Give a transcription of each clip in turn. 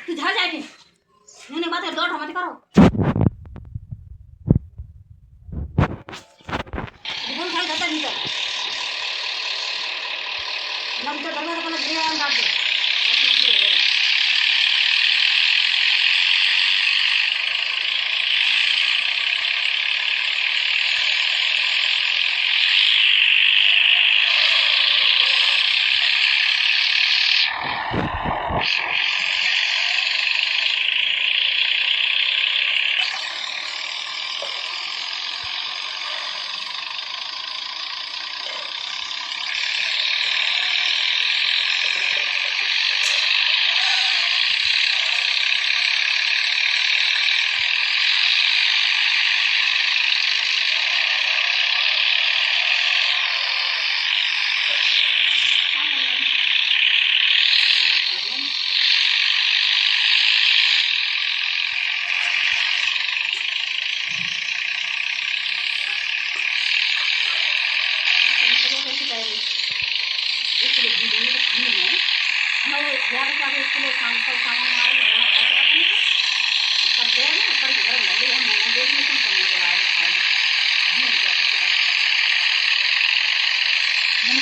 तू झाड़ जाके मैंने बात कर दो मत करो बोल खाली जाता नहीं कर ना तो दरवाजा पहले गिरे आम डाल दे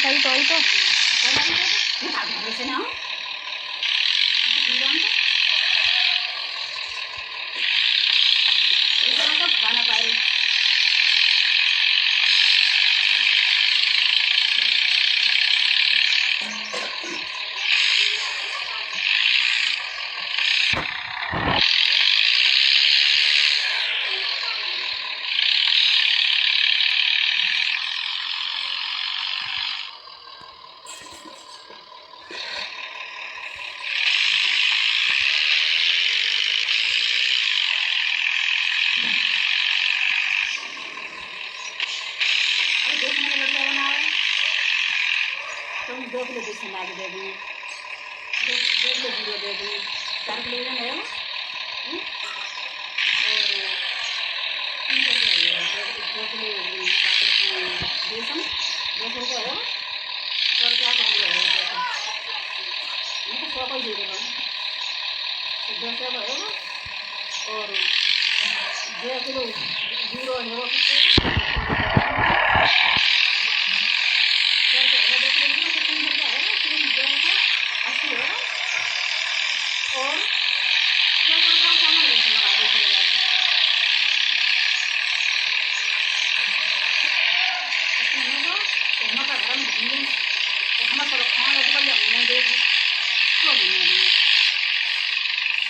कहीं तो ही तो वैसे ना खाना पाए तुम 2 किलो बेसन ला के दे दूँगी 2 किलो जीरो दे दूँगी 4 किलो बेसन है और 2 किलो बेसन 200 रुपये है और क्या करूँगा मैं तो 100 का ही दे देगा 200 का है और 2 किलो जीरो है वो और हम